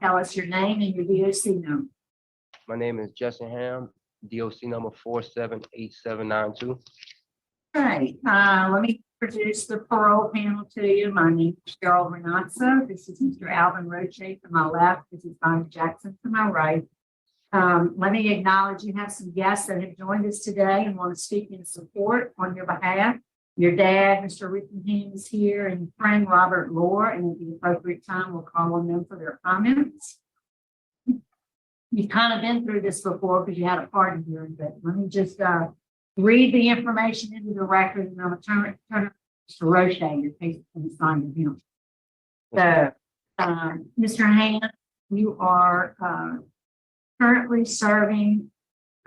tell us your name and your DOC number. My name is Jessie Hamm, DOC number 478792. All right, let me introduce the parole panel to you. My name is Cheryl Renazzo. This is Mr. Alvin Roche to my left. This is Bonnie Jackson to my right. Let me acknowledge you have some guests that have joined us today and want to speak in support on your behalf. Your dad, Mr. Rickenham, is here, and friend Robert Lohr, and at the appropriate time, we'll call on them for their comments. You've kind of been through this before because you had a party hearing, but let me just read the information into the record, and I'm going to turn it to Mr. Roche in case it's signed to him. So, Mr. Hamm, you are currently serving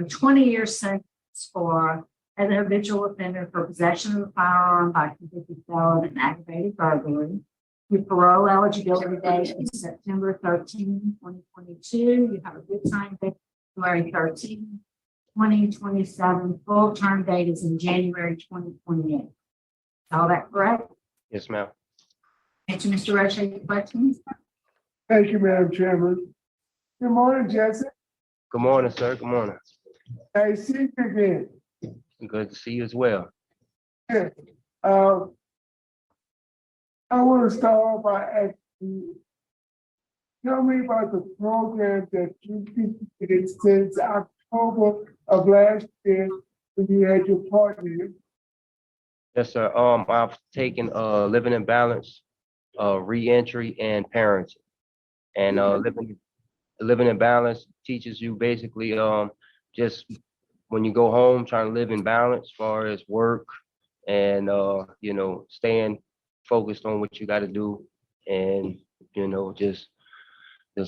a 20-year sentence for as a habitual offender for possession of a firearm by convicted felon and aggravated burglary. Your parole eligibility date is September 13, 2022. You have a good time date, January 13, 2027. Full term date is in January 2028. Is all that correct? Yes, ma'am. Answer Mr. Roche, your questions? Thank you, Madam Chairman. Good morning, Jesse. Good morning, sir. Good morning. Nice to see you again. Good to see you as well. Yeah. I want to start off by asking you, tell me about the program that you've been since October of last year when you had your partner. Yes, sir. I've taken living in balance, reentry, and parenting. And living in balance teaches you basically just when you go home, trying to live in balance as far as work and staying focused on what you got to do, and just I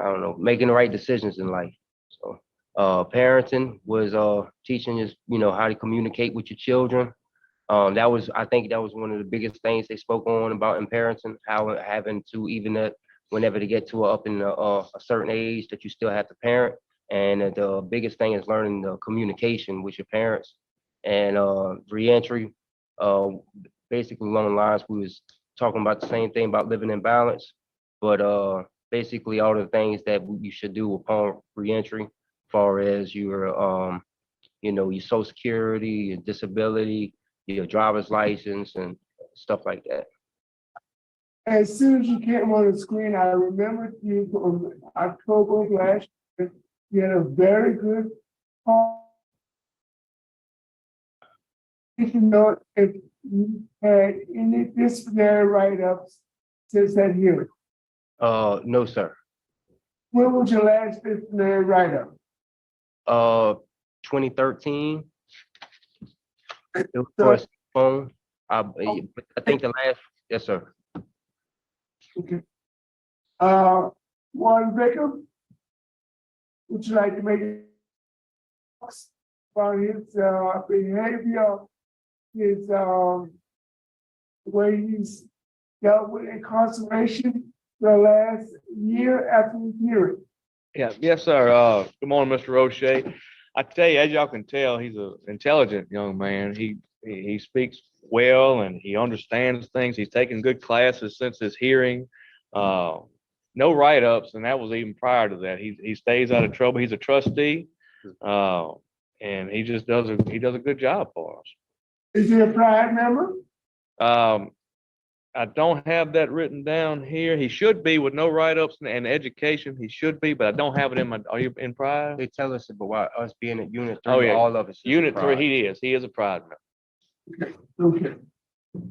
don't know, making the right decisions in life. So parenting was teaching us how to communicate with your children. I think that was one of the biggest things they spoke on about in parenting, how having to even whenever they get to up in a certain age that you still have to parent. And the biggest thing is learning the communication with your parents. And reentry, basically along the lines we was talking about the same thing about living in balance, but basically all the things that you should do upon reentry, as far as your your Social Security, your disability, your driver's license, and stuff like that. As soon as you came on the screen, I remembered you from October of last year. You had a very good call. If you know if you had any disciplinary write-ups since that hearing. No, sir. When was your last disciplinary write-up? 2013. It was for a phone. I think the last, yes, sir. Okay. Warren Bickham, would you like to make about his behavior, his way he's dealt with incarceration the last year after the hearing? Yes, sir. Good morning, Mr. Roche. I tell you, as y'all can tell, he's an intelligent young man. He speaks well and he understands things. He's taken good classes since his hearing. No write-ups, and that was even prior to that. He stays out of trouble. He's a trustee, and he just does a good job for us. Is he a Pride member? I don't have that written down here. He should be with no write-ups and education. He should be, but I don't have it in my. Are you in Pride? They tell us about us being at Unit 3. Oh, yeah. All of us. Unit 3. He is a Pride member. Okay.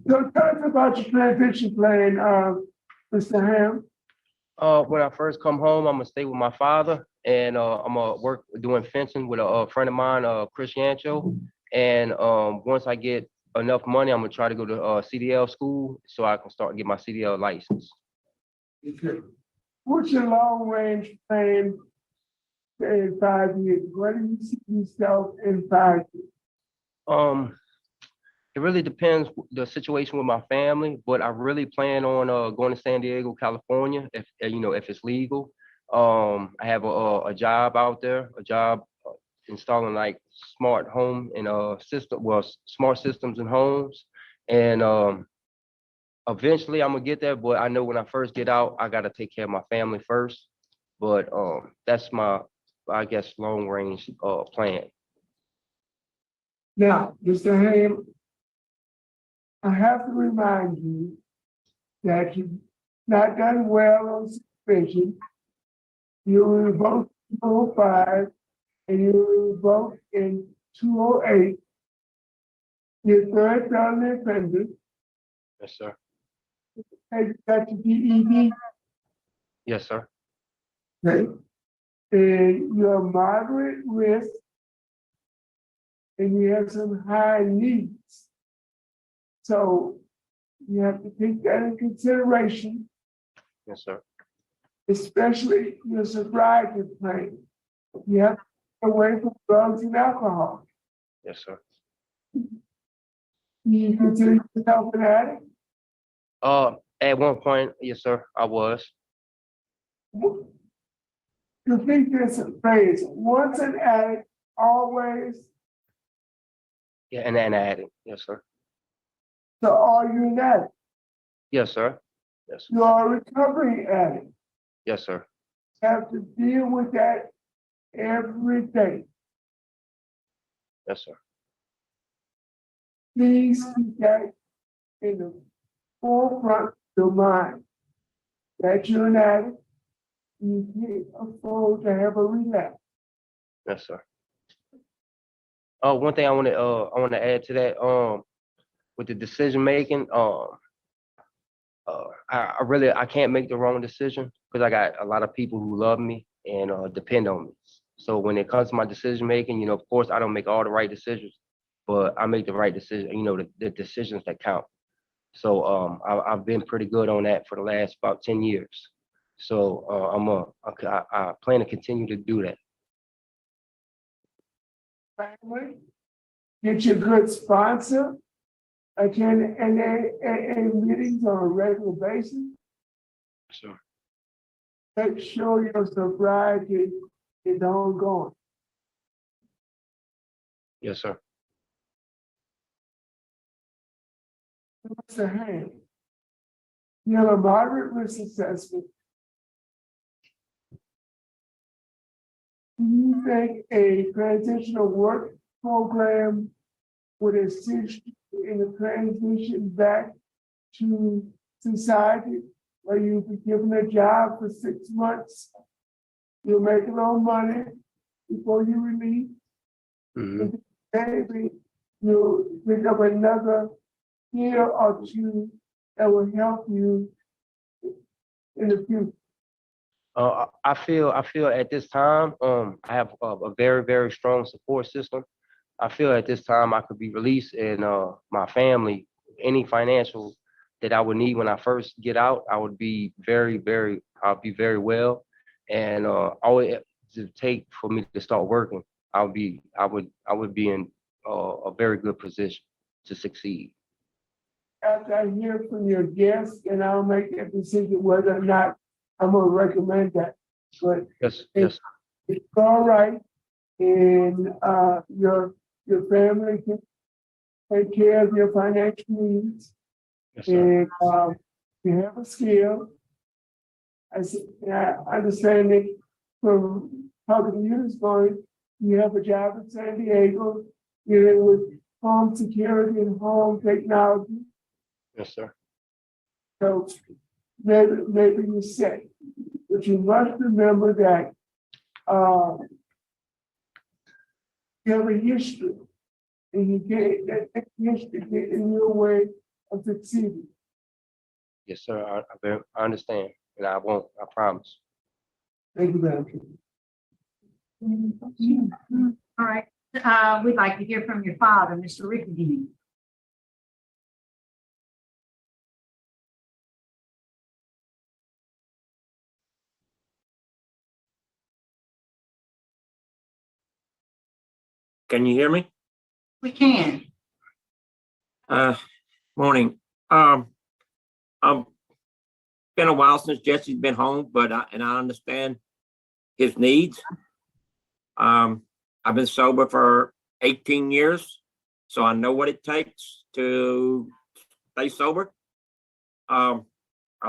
So tell us about your transition plan, Mr. Hamm. When I first come home, I'm gonna stay with my father, and I'm gonna work doing fencing with a friend of mine, Chris Yancho. And once I get enough money, I'm gonna try to go to CDL school so I can start get my CDL license. Okay. What's your long range plan in 5 years? Where do you see yourself in 5 years? It really depends the situation with my family, but I really plan on going to San Diego, California, if if it's legal. I have a job out there, installing like smart home and smart systems in homes, and Eventually I'm gonna get there, but I know when I first get out, I gotta take care of my family first. But that's my, I guess, long range plan. Now, Mr. Ham, I have to remind you that you've not done well on suspension. You were revoked in 205 and you were revoked in 208. Your third felony offender. Yes, sir. Have you got your GED? Yes, sir. Okay. And you're moderate risk and you have some high needs. So you have to take that in consideration, Yes, sir. especially your sobriety plan. You have to stay away from drugs and alcohol. Yes, sir. You consider yourself an addict? At one point, yes, sir, I was. You think there's a phrase, once an addict, always, Yeah, and addict. Yes, sir. so are you an addict? Yes, sir. Yes, sir. You are a recovering addict. Yes, sir. You have to deal with that every day. Yes, sir. Please keep that in the forefront of your mind. That you're an addict, you can't afford to have a relapse. Yes, sir. One thing I want to add to that, with the decision making, I can't make the wrong decision because I got a lot of people who love me and depend on me. So when it comes to my decision making, you know, of course I don't make all the right decisions, but I make the right decision. You know, the decisions that count. So I've been pretty good on that for the last about 10 years. So I plan to continue to do that. Family, get you a good sponsor, attend NAA meetings on a regular basis. Sure. Make sure your sobriety is ongoing. Yes, sir. Mr. Ham, you have a moderate risk assessment. Do you think a transitional work program would assist you in the transition back to society, where you'll be given a job for 6 months? You'll make a little money before you release. Mhm. Maybe you'll pick up another year or two that will help you in the future. I feel at this time, I have a very, very strong support system. I feel at this time I could be released and my family, any financial that I would need when I first get out, I'll be very well. And all it to take for me to start working, I would be in a very good position to succeed. After I hear from your guests, and I'll make a decision whether or not I'm gonna recommend that. But Yes, yes, it's all right, and your family can take care of your financial needs, yes, sir. and you have a skill. I understand that from talking to you this morning, you have a job in San Diego, dealing with home security and home technology. Yes, sir. So maybe you're safe, but you must remember that you have a history, and you can't let that history get in your way of succeeding. Yes, sir. I understand, and I won't. I promise. Thank you, madam. All right, we'd like to hear from your father, Mr. Ricky. Can you hear me? We can. Morning. Been a while since Jesse's been home, but I understand his needs. I've been sober for 18 years, so I know what it takes to stay sober. I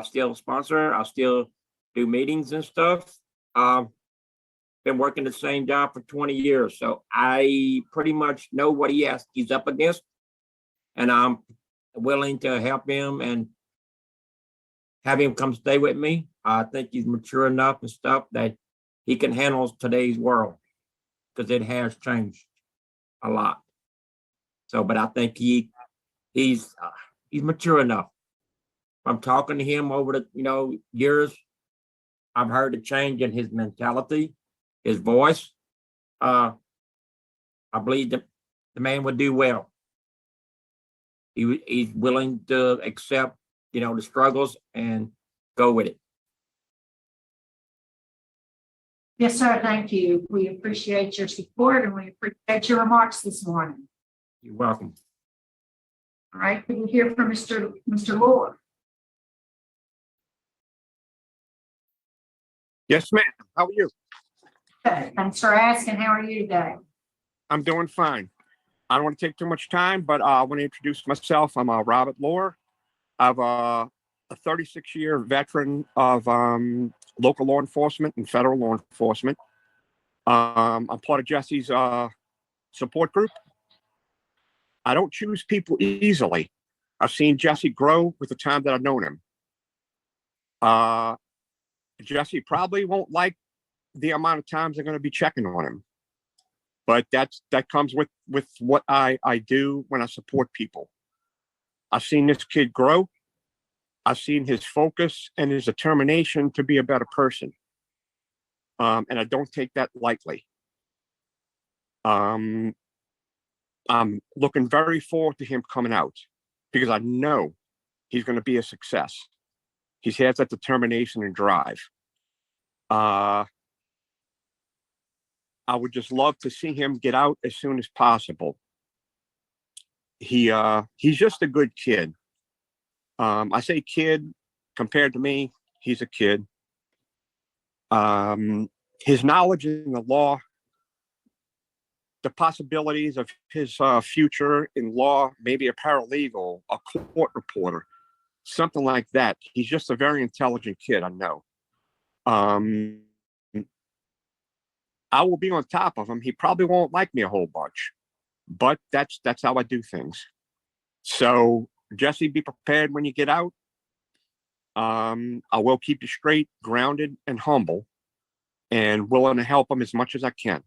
still sponsor, I still do meetings and stuff. Been working the same job for 20 years, so I pretty much know what he's up against. And I'm willing to help him and have him come stay with me. I think he's mature enough and stuff that he can handle today's world, because it has changed a lot. So, but I think he's mature enough. I'm talking to him over the years. I've heard a change in his mentality, his voice. I believe that the man would do well. He's willing to accept, the struggles and go with it. Yes, sir. Thank you. We appreciate your support and we appreciate your remarks this morning. You're welcome. All right, we can hear from Mr. Lord. Yes, ma'am. How are you? Okay, thanks for asking. How are you today? I'm doing fine. I don't want to take too much time, but I want to introduce myself. I'm Robert Lohr. I'm a 36-year veteran of local law enforcement and federal law enforcement. I'm part of Jessie's support group. I don't choose people easily. I've seen Jessie grow with the time that I've known him. Jessie probably won't like the amount of times I'm going to be checking on him, but that comes with what I do when I support people. I've seen this kid grow. I've seen his focus and his determination to be a better person, and I don't take that lightly. I'm looking very forward to him coming out because I know he's going to be a success. He has that determination and drive. I would just love to see him get out as soon as possible. He's just a good kid. I say kid, compared to me, he's a kid. His knowledge in the law, the possibilities of his future in law, maybe a paralegal, a court reporter, something like that. He's just a very intelligent kid, I know. I will be on top of him. He probably won't like me a whole bunch, but that's how I do things. So Jessie, be prepared when you get out. I will keep you straight, grounded, and humble, and willing to help him as much as I can.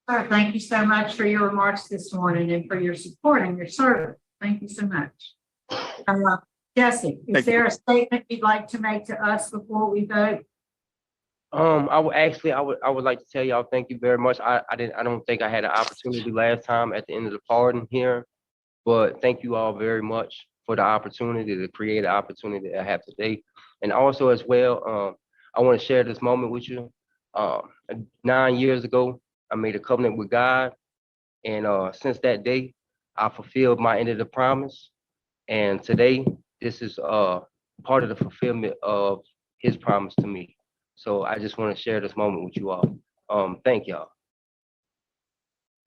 Sir, thank you so much for your remarks this morning and for your support and your service. Thank you so much. Jessie, is there a statement you'd like to make to us before we vote? I would like to tell y'all thank you very much. I don't think I had an opportunity last time at the end of the pardon here, but thank you all very much for the opportunity to create an opportunity that I have today. And also as well, I want to share this moment with you. 9 years ago, I made a covenant with God, and since that day, I fulfilled my end of the promise. And today, this is part of the fulfillment of His promise to me. So I just want to share this moment with you all. Thank y'all.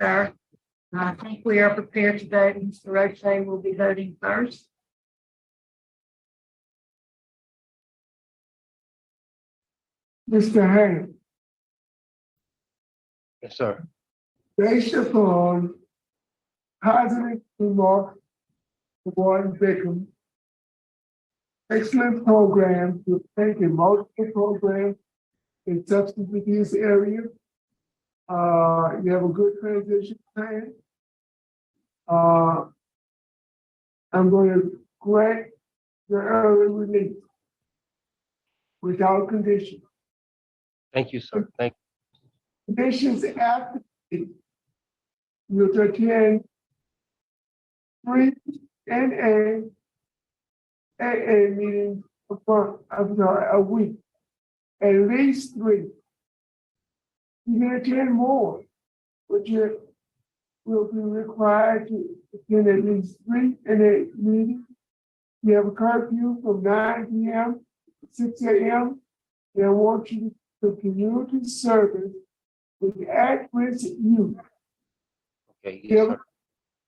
Sir, I think we are prepared to vote. Mr. Roche will be voting first. Mr. Hamm, Yes, sir. based upon positive remarks from Warden Bickham, excellent program, you've taken multiple programs in substance abuse area. You have a good transition plan. I'm going to grant your early release without condition. Thank you, sir. Thank you. Conditions after you'll attend 3 NA AA meetings a week, at least 3. You can attend more, but you will be required to attend at least 3 NA meetings. You have a curfew from 9 p.m. to 6 a.m. And I want you to community service with at-risk youth. Okay, yes, sir.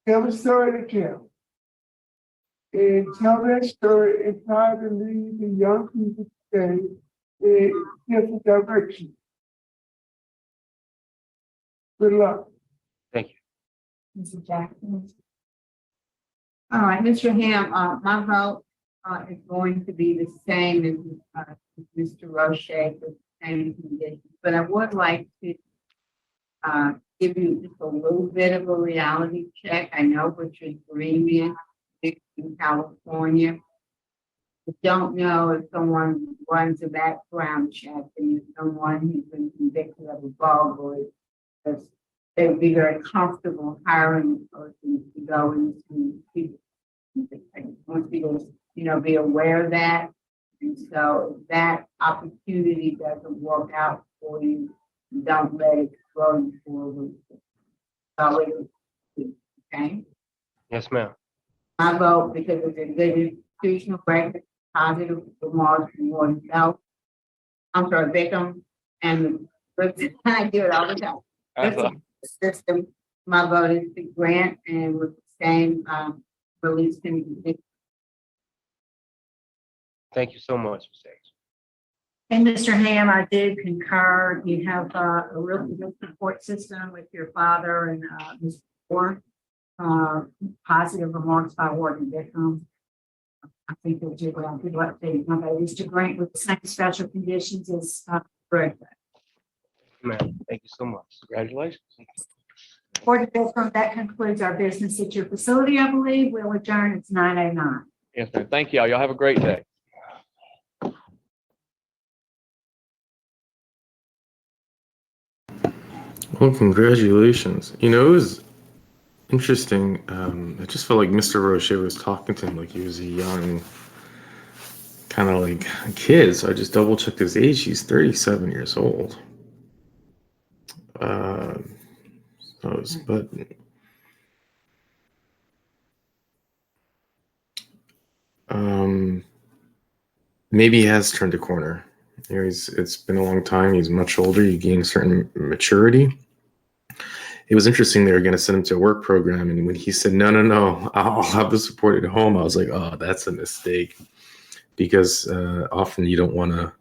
Have a story to tell. and tell that story and try to lead the young people today in different direction. Good luck. Thank you. Mrs. Jackson. All right, Mr. Ham, my vote is going to be the same as Mr. Roche with the same conditions, but I would like to give you just a little bit of a reality check. I know what you're dreaming in California. I don't know if someone runs a background check and if someone who's been convicted of a burglary, because they would be very comfortable hiring a person to go into. I want you to, be aware of that. And so if that opportunity doesn't work out for you, don't let it throw you forward. Okay. Yes, ma'am. I vote because it's a good institutional record, positive remarks from oneself. I'm sorry, victim, and I do it all the time. System. My vote is to grant and with the same release and Thank you so much, Ms. Sage. And Mr. Ham, I do concur. You have a really good support system with your father and Mr. Moore. Positive remarks by Warden Bickham. I think they'll do well. Good luck to you. My vote is to grant with the same special conditions as Greg. Ma'am, thank you so much. Congratulations. Warden Bickham, that concludes our business at your facility, I believe. We'll adjourn. It's 9:09. Yes, ma'am. Thank y'all. Y'all have a great day. Well, congratulations. It was interesting. I just felt like Mr. Roche was talking to him like he was a young, kind of like a kid. So I just double checked his age. He's 37 years old. But maybe he has turned a corner. It's been a long time. He's much older. He gained certain maturity. It was interesting. They were going to send him to a work program. And when he said, no, I'll have the support at home, I was like, oh, that's a mistake. Because often you don't want to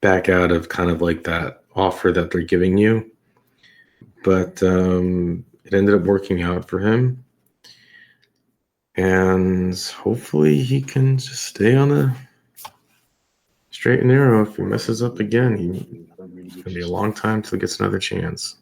back out of kind of like that offer that they're giving you. But it ended up working out for him. And hopefully he can just stay on the straight and narrow. If he messes up again, it's going to be a long time till he gets another chance.